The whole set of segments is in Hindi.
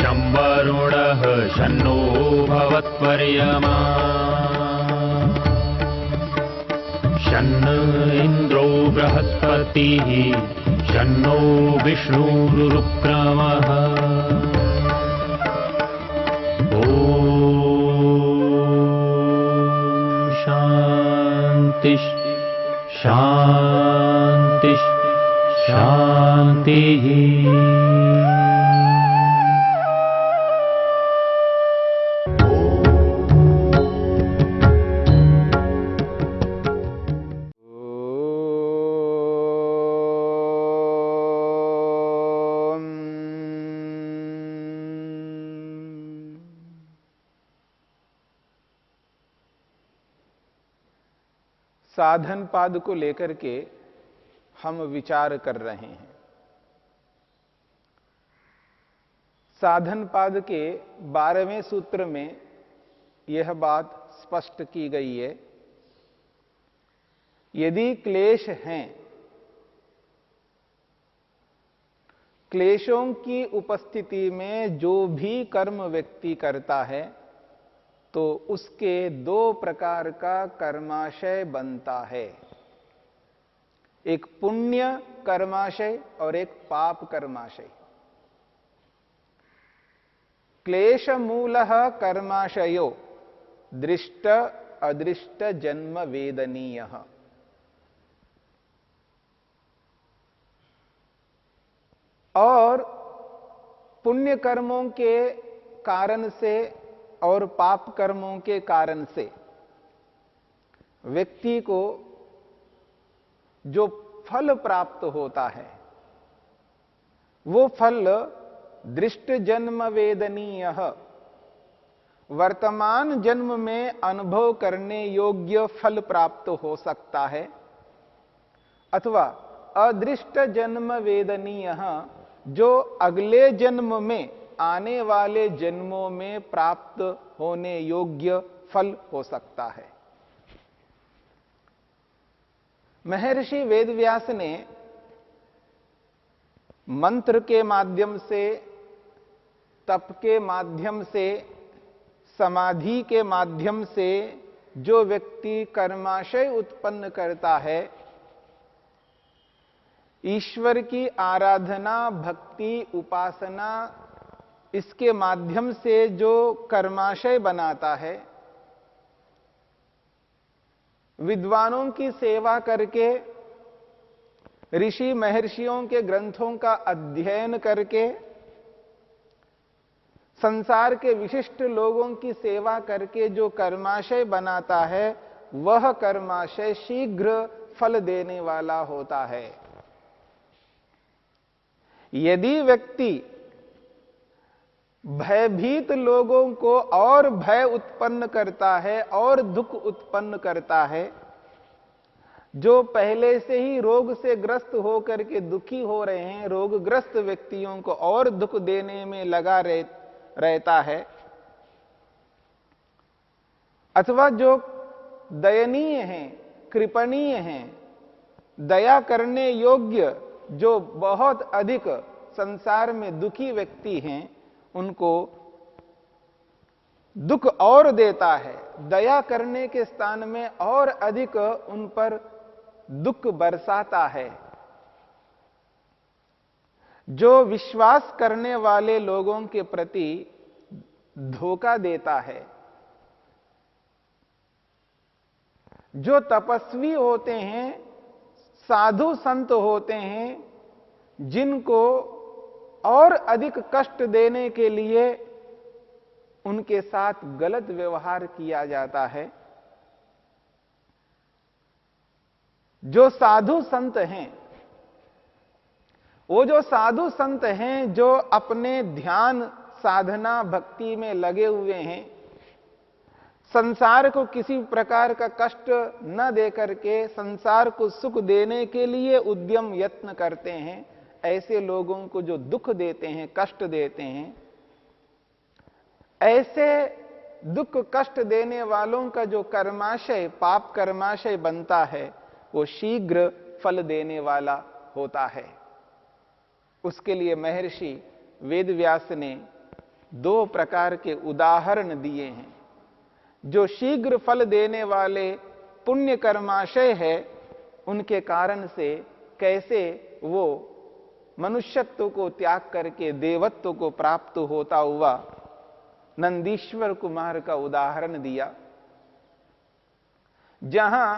शं वरुणः शन्नो भवत्वर्यमा शन्न इन्द्रो बृहस्पतिः शन्नो विष्णुरुक्रमः ॐ शान्ति शान्ति शान्तिः। साधन पाद को लेकर के हम विचार कर रहे हैं। साधन पाद के 12वें सूत्र में यह बात स्पष्ट की गई है, यदि क्लेश हैं, क्लेशों की उपस्थिति में जो भी कर्म व्यक्ति करता है तो उसके 2 प्रकार का कर्माशय बनता है, एक पुण्य कर्माशय और एक पाप कर्माशय। क्लेश मूलः कर्माशयो दृष्ट अदृष्ट जन्म वेदनीयः। और पुण्य कर्मों के कारण से और पाप कर्मों के कारण से व्यक्ति को जो फल प्राप्त होता है वो फल दृष्ट जन्म वेदनीय, वर्तमान जन्म में अनुभव करने योग्य फल प्राप्त हो सकता है, अथवा अदृष्ट जन्म वेदनीय, जो अगले जन्म में आने वाले जन्मों में प्राप्त होने योग्य फल हो सकता है। महर्षि वेदव्यास ने मंत्र के माध्यम से, तप के माध्यम से, समाधि के माध्यम से जो व्यक्ति कर्माशय उत्पन्न करता है, ईश्वर की आराधना, भक्ति, उपासना, इसके माध्यम से जो कर्माशय बनाता है, विद्वानों की सेवा करके, ऋषि महर्षियों के ग्रंथों का अध्ययन करके, संसार के विशिष्ट लोगों की सेवा करके जो कर्माशय बनाता है, वह कर्माशय शीघ्र फल देने वाला होता है। यदि व्यक्ति भयभीत लोगों को और भय उत्पन्न करता है और दुख उत्पन्न करता है, जो पहले से ही रोग से ग्रस्त होकर के दुखी हो रहे हैं, रोगग्रस्त व्यक्तियों को और दुख देने में लगा रहता है, अथवा जो दयनीय हैं, कृपणीय हैं, दया करने योग्य जो बहुत अधिक संसार में दुखी व्यक्ति हैं, उनको दुख और देता है, दया करने के स्थान में और अधिक उन पर दुख बरसाता है। जो विश्वास करने वाले लोगों के प्रति धोखा देता है, जो तपस्वी होते हैं, साधु संत होते हैं, जिनको और अधिक कष्ट देने के लिए उनके साथ गलत व्यवहार किया जाता है, जो साधु संत हैं, वो जो साधु संत हैं जो अपने ध्यान, साधना, भक्ति में लगे हुए हैं, संसार को किसी प्रकार का कष्ट न देकर के संसार को सुख देने के लिए उद्यम यत्न करते हैं, ऐसे लोगों को जो दुख देते हैं, कष्ट देते हैं, ऐसे दुख कष्ट देने वालों का जो कर्माशय, पाप कर्माशय बनता है, वो शीघ्र फल देने वाला होता है। उसके लिए महर्षि वेदव्यास ने दो प्रकार के उदाहरण दिए हैं। जो शीघ्र फल देने वाले पुण्य कर्माशय है, उनके कारण से कैसे वो मनुष्यत्व को त्याग करके देवत्व को प्राप्त होता हुआ नंदीश्वर कुमार का उदाहरण दिया। जहां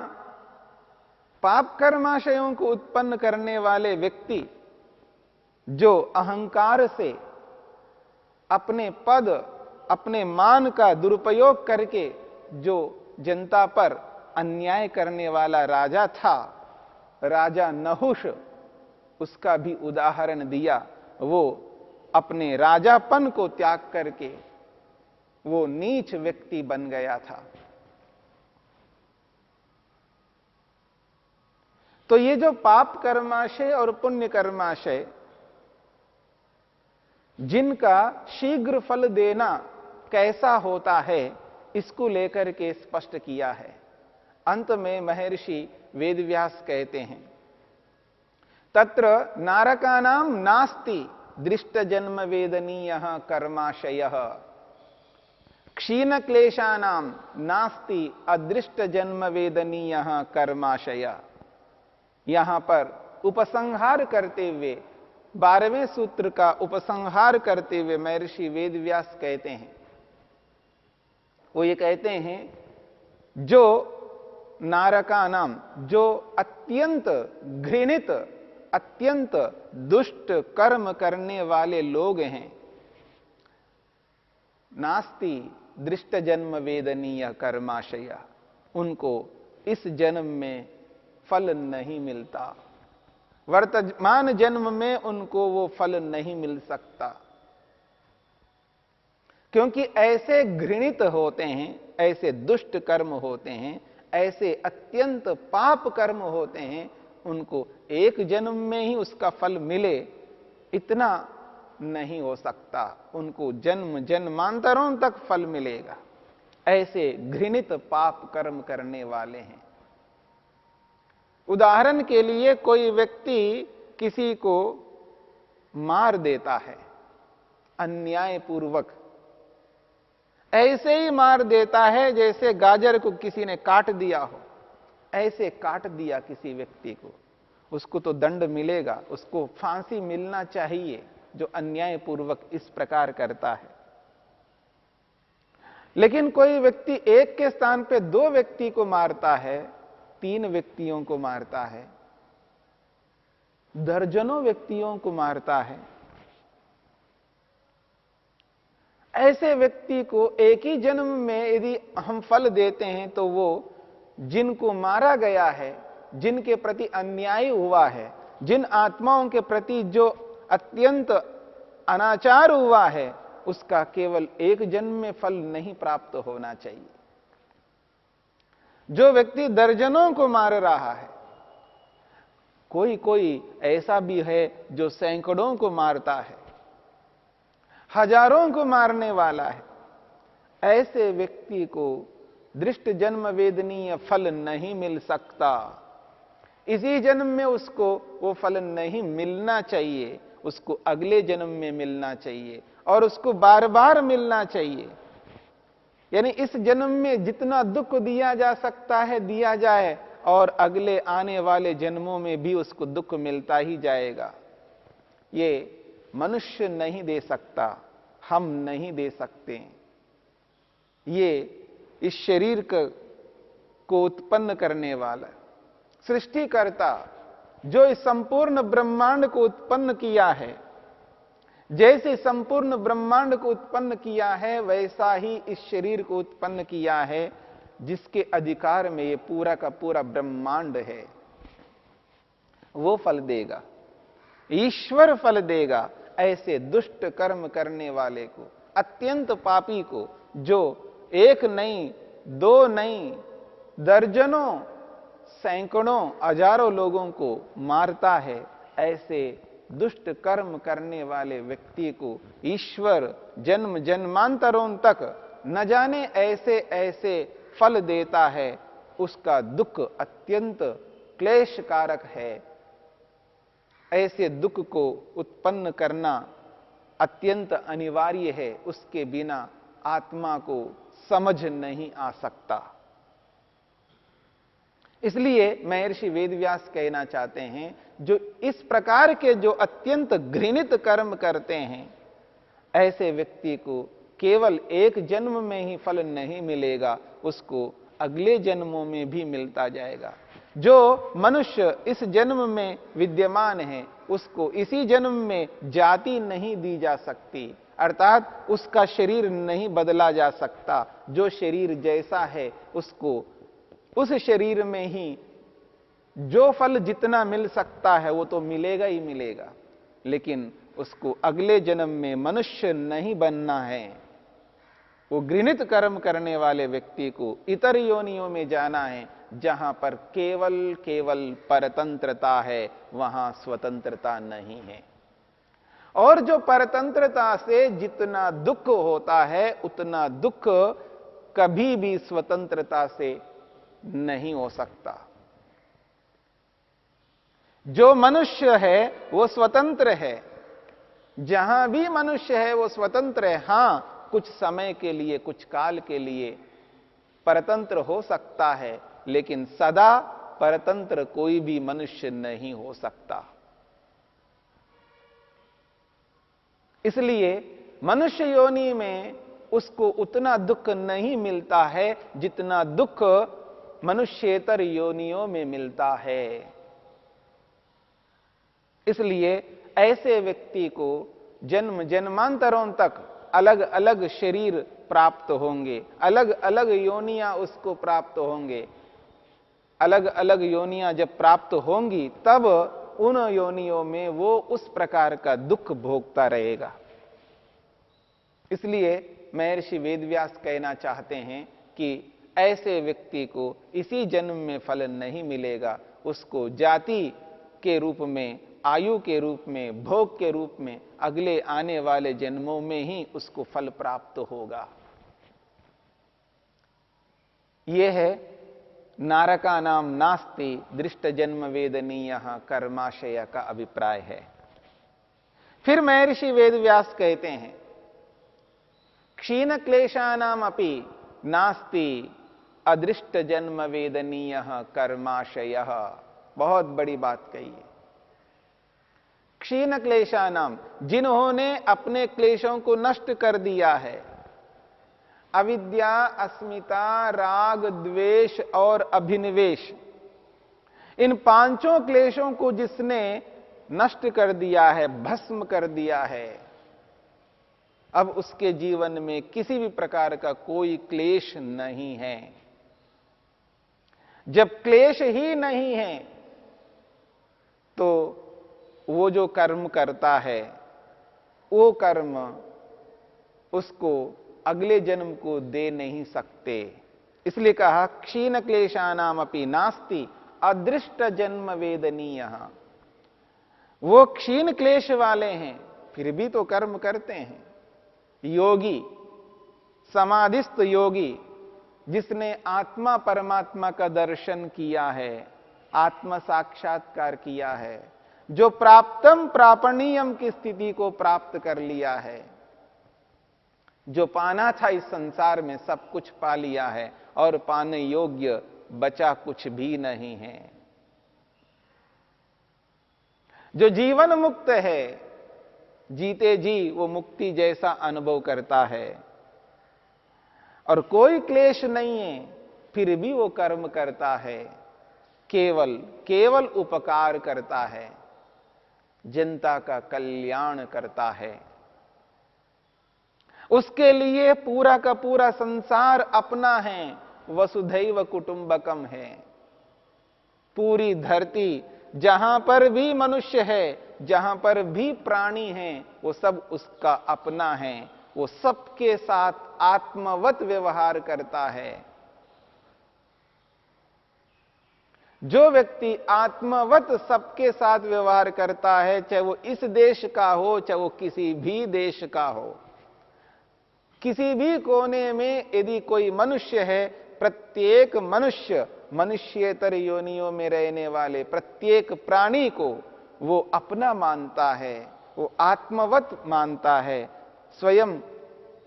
पाप कर्माशयों को उत्पन्न करने वाले व्यक्ति जो अहंकार से अपने पद, अपने मान का दुरुपयोग करके जो जनता पर अन्याय करने वाला राजा था, राजा नहुष, उसका भी उदाहरण दिया। वो अपने राजापन को त्याग करके वो नीच व्यक्ति बन गया था। तो ये जो पाप कर्माशय और पुण्य कर्माशय, जिनका शीघ्र फल देना कैसा होता है, इसको लेकर के स्पष्ट किया है। अंत में महर्षि वेदव्यास कहते हैं, तत्र नारकानाम नास्ति दृष्ट जन्म वेदनीय कर्माशय, क्षीण क्लेशानाम नास्ति अदृष्ट जन्म वेदनीय कर्माशय। यहां पर उपसंहार करते हुए 12वें सूत्र का उपसंहार करते हुए महर्षि वेदव्यास कहते हैं, वो ये कहते हैं, जो नारकानाम, जो अत्यंत घृणित, अत्यंत दुष्ट कर्म करने वाले लोग हैं, नास्ति दृष्ट जन्म वेदनीय कर्माशय, उनको इस जन्म में फल नहीं मिलता, वर्तमान जन्म में उनको वो फल नहीं मिल सकता। क्योंकि ऐसे घृणित होते हैं, ऐसे दुष्ट कर्म होते हैं, ऐसे अत्यंत पाप कर्म होते हैं, उनको एक जन्म में ही उसका फल मिले, इतना नहीं हो सकता। उनको जन्म जन्मांतरों तक फल मिलेगा। ऐसे घृणित पाप कर्म करने वाले हैं। उदाहरण के लिए, कोई व्यक्ति किसी को मार देता है अन्यायपूर्वक, ऐसे ही मार देता है जैसे गाजर को किसी ने काट दिया हो, ऐसे काट दिया किसी व्यक्ति को, उसको तो दंड मिलेगा, उसको फांसी मिलना चाहिए जो अन्यायपूर्वक इस प्रकार करता है। लेकिन कोई व्यक्ति एक के स्थान पे 2 व्यक्ति को मारता है, 3 व्यक्तियों को मारता है, दर्जनों व्यक्तियों को मारता है, ऐसे व्यक्ति को एक ही जन्म में यदि हम फल देते हैं, तो वो जिनको मारा गया है, जिनके प्रति अन्याय हुआ है, जिन आत्माओं के प्रति जो अत्यंत अनाचार हुआ है, उसका केवल एक जन्म में फल नहीं प्राप्त होना चाहिए। जो व्यक्ति दर्जनों को मार रहा है, कोई कोई ऐसा भी है जो सैकड़ों को मारता है, हजारों को मारने वाला है, ऐसे व्यक्ति को दृष्ट जन्म वेदनीय फल नहीं मिल सकता। इसी जन्म में उसको वो फल नहीं मिलना चाहिए, उसको अगले जन्म में मिलना चाहिए और उसको बार बार मिलना चाहिए। यानी इस जन्म में जितना दुख दिया जा सकता है दिया जाए, और अगले आने वाले जन्मों में भी उसको दुख मिलता ही जाएगा। ये मनुष्य नहीं दे सकता, हम नहीं दे सकते। ये इस शरीर को उत्पन्न करने वाला सृष्टिकर्ता, जो इस संपूर्ण ब्रह्मांड को उत्पन्न किया है, जैसे संपूर्ण ब्रह्मांड को उत्पन्न किया है, वैसा ही इस शरीर को उत्पन्न किया है, जिसके अधिकार में ये पूरा का पूरा ब्रह्मांड है। वो फल देगा, ईश्वर फल देगा ऐसे दुष्ट कर्म करने वाले को, अत्यंत पापी को, जो एक नहीं, 2 नहीं, दर्जनों, सैकड़ों, हजारों लोगों को मारता है। ऐसे दुष्ट कर्म करने वाले व्यक्ति को ईश्वर जन्म जन्मांतरों तक न जाने ऐसे ऐसे फल देता है। उसका दुख अत्यंत क्लेशकारक है। ऐसे दुख को उत्पन्न करना अत्यंत अनिवार्य है, उसके बिना आत्मा को समझ नहीं आ सकता। इसलिए महर्षि वेदव्यास कहना चाहते हैं, जो इस प्रकार के जो अत्यंत घृणित कर्म करते हैं, ऐसे व्यक्ति को केवल एक जन्म में ही फल नहीं मिलेगा, उसको अगले जन्मों में भी मिलता जाएगा। जो मनुष्य इस जन्म में विद्यमान है, उसको इसी जन्म में जाति नहीं दी जा सकती, अर्थात उसका शरीर नहीं बदला जा सकता। जो शरीर जैसा है, उसको उस शरीर में ही जो फल जितना मिल सकता है वो तो मिलेगा ही मिलेगा, लेकिन उसको अगले जन्म में मनुष्य नहीं बनना है। वो घृणित कर्म करने वाले व्यक्ति को इतर योनियों में जाना है, जहां पर केवल परतंत्रता है, वहां स्वतंत्रता नहीं है। और जो परतंत्रता से जितना दुख होता है, उतना दुख कभी भी स्वतंत्रता से नहीं हो सकता। जो मनुष्य है वो स्वतंत्र है, जहां भी मनुष्य है वो स्वतंत्र है। हां, कुछ समय के लिए, कुछ काल के लिए परतंत्र हो सकता है, लेकिन सदा परतंत्र कोई भी मनुष्य नहीं हो सकता। इसलिए मनुष्य योनि में उसको उतना दुख नहीं मिलता है जितना दुख मनुष्येतर योनियों में मिलता है। इसलिए ऐसे व्यक्ति को जन्म जन्मांतरों तक अलग अलग शरीर प्राप्त होंगे, अलग अलग योनियां उसको प्राप्त होंगे। अलग अलग योनियां जब प्राप्त होंगी, तब उन योनियों में वो उस प्रकार का दुख भोगता रहेगा। इसलिए महर्षि वेदव्यास कहना चाहते हैं कि ऐसे व्यक्ति को इसी जन्म में फल नहीं मिलेगा, उसको जाति के रूप में, आयु के रूप में, भोग के रूप में अगले आने वाले जन्मों में ही उसको फल प्राप्त होगा। यह है नारका नाम नास्ति दृष्ट जन्म वेदनीय कर्माशय का अभिप्राय है। फिर महर्षि वेदव्यास कहते हैं, क्षीण क्लेशानाम अपि नास्ति अदृष्ट जन्म वेदनीय कर्माशय। बहुत बड़ी बात कही है। क्षीण क्लेशानाम, जिन्होंने अपने क्लेशों को नष्ट कर दिया है, अविद्या, अस्मिता, राग, द्वेष और अभिनिवेश, इन पांचों क्लेशों को जिसने नष्ट कर दिया है, भस्म कर दिया है, अब उसके जीवन में किसी भी प्रकार का कोई क्लेश नहीं है। जब क्लेश ही नहीं है, तो वो जो कर्म करता है, वो कर्म उसको अगले जन्म को दे नहीं सकते। इसलिए कहा, क्षीण क्लेशानाम अपि नास्ति अदृष्ट जन्म वेदनीय। वो क्षीण क्लेश वाले हैं, फिर भी तो कर्म करते हैं। योगी, समाधिस्थ योगी, जिसने आत्मा परमात्मा का दर्शन किया है, आत्म साक्षात्कार किया है, जो प्राप्तम प्रापणीयम की स्थिति को प्राप्त कर लिया है, जो पाना था इस संसार में सब कुछ पा लिया है और पाने योग्य बचा कुछ भी नहीं है, जो जीवन मुक्त है, जीते जी वो मुक्ति जैसा अनुभव करता है और कोई क्लेश नहीं है, फिर भी वो कर्म करता है, केवल उपकार करता है, जनता का कल्याण करता है। उसके लिए पूरा का पूरा संसार अपना है, वसुधैव कुटुंबकम है। पूरी धरती, जहां पर भी मनुष्य है, जहां पर भी प्राणी है, वो सब उसका अपना है। वो सबके साथ आत्मवत व्यवहार करता है। जो व्यक्ति आत्मवत सबके साथ व्यवहार करता है, चाहे वो इस देश का हो, चाहे वो किसी भी देश का हो, किसी भी कोने में यदि कोई मनुष्य है, प्रत्येक मनुष्य, मनुष्येतर योनियों में रहने वाले प्रत्येक प्राणी को वो अपना मानता है, वो आत्मवत मानता है। स्वयं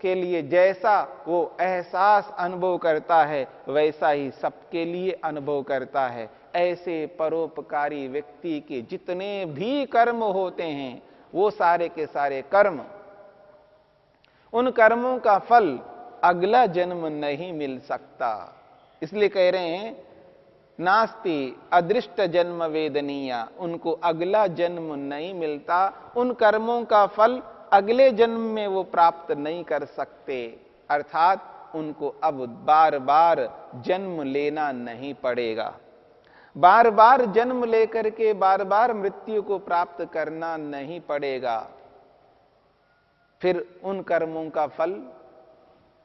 के लिए जैसा वो एहसास अनुभव करता है वैसा ही सबके लिए अनुभव करता है। ऐसे परोपकारी व्यक्ति के जितने भी कर्म होते हैं वो सारे के सारे कर्म, उन कर्मों का फल अगला जन्म नहीं मिल सकता। इसलिए कह रहे हैं नास्ति अदृष्ट जन्म वेदनीय, उनको अगला जन्म नहीं मिलता, उन कर्मों का फल अगले जन्म में वो प्राप्त नहीं कर सकते। अर्थात उनको अब बार बार जन्म लेना नहीं पड़ेगा, बार बार जन्म लेकर के बार बार मृत्यु को प्राप्त करना नहीं पड़ेगा। फिर उन कर्मों का फल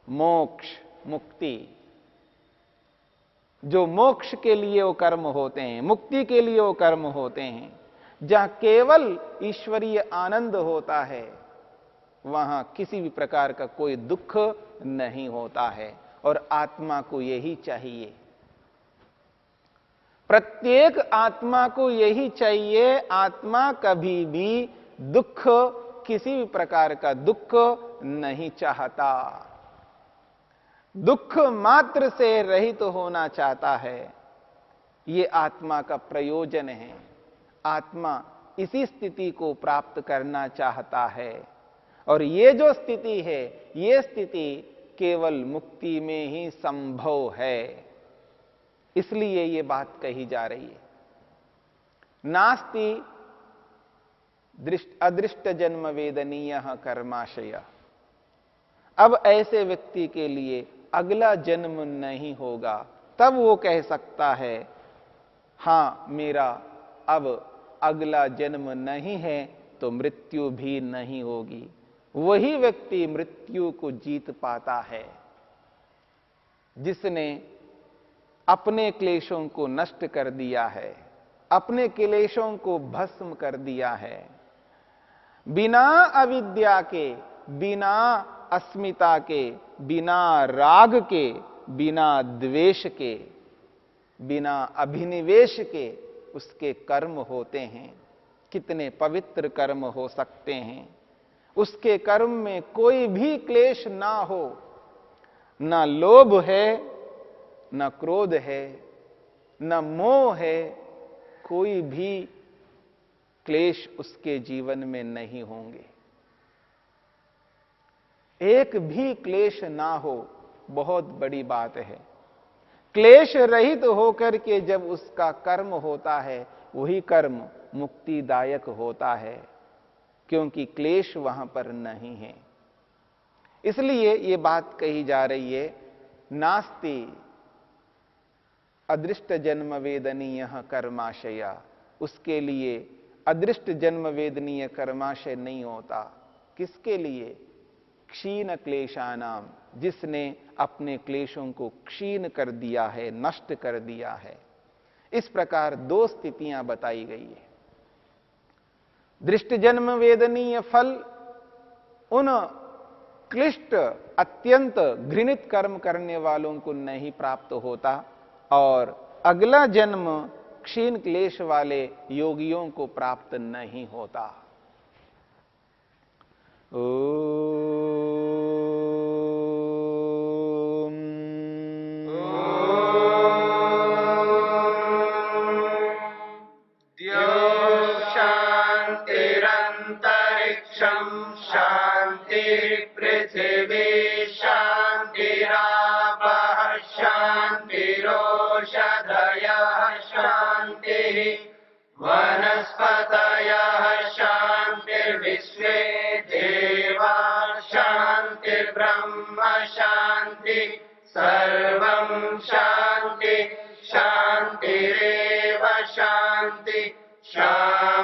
मोक्ष, मुक्ति, जो मोक्ष के लिए वो कर्म होते हैं, मुक्ति के लिए वो कर्म होते हैं, जहां केवल ईश्वरीय आनंद होता है, वहां किसी भी प्रकार का कोई दुख नहीं होता है। और आत्मा को यही चाहिए, प्रत्येक आत्मा को यही चाहिए। आत्मा कभी भी दुख, किसी भी प्रकार का दुख नहीं चाहता, दुख मात्र से रहित तो होना चाहता है। ये आत्मा का प्रयोजन है। आत्मा इसी स्थिति को प्राप्त करना चाहता है, और ये जो स्थिति है, ये स्थिति केवल मुक्ति में ही संभव है। इसलिए ये बात कही जा रही है, नास्ति अदृष्ट जन्म वेदनीय कर्माशय। अब ऐसे व्यक्ति के लिए अगला जन्म नहीं होगा, तब वो कह सकता है हां मेरा अब अगला जन्म नहीं है, तो मृत्यु भी नहीं होगी। वही व्यक्ति मृत्यु को जीत पाता है जिसने अपने क्लेशों को नष्ट कर दिया है, अपने क्लेशों को भस्म कर दिया है। बिना अविद्या के, बिना अस्मिता के, बिना राग के, बिना द्वेष के, बिना अभिनिवेश के उसके कर्म होते हैं। कितने पवित्र कर्म हो सकते हैं। उसके कर्म में कोई भी क्लेश ना हो, ना लोभ है, ना क्रोध है, ना मोह है, कोई भी क्लेश उसके जीवन में नहीं होंगे। एक भी क्लेश ना हो, बहुत बड़ी बात है। क्लेश रहित होकर के जब उसका कर्म होता है, वही कर्म मुक्तिदायक होता है, क्योंकि क्लेश वहां पर नहीं है। इसलिए ये बात कही जा रही है, नास्ति अदृष्ट जन्म वेदनीय कर्माशय। उसके लिए अदृष्ट जन्म वेदनीय कर्माशय नहीं होता। किसके लिए? क्षीण क्लेशानाम, जिसने अपने क्लेशों को क्षीण कर दिया है, नष्ट कर दिया है। इस प्रकार दो स्थितियां बताई गई है। दृष्ट जन्म वेदनीय फल उन क्लिष्ट, अत्यंत घृणित कर्म करने वालों को नहीं प्राप्त होता, और अगला जन्म क्षीण क्लेश वाले योगियों को प्राप्त नहीं होता। शांतिरंतरिक्षं शांति पृथिवी शांतिरापः शांतिरोषधयः शांतिः वनस्पतयः शांतिर्विश्वे देवा शांतिर्ब्रह्म शांति सर्वं शांति शांतिरेव शांति शांति।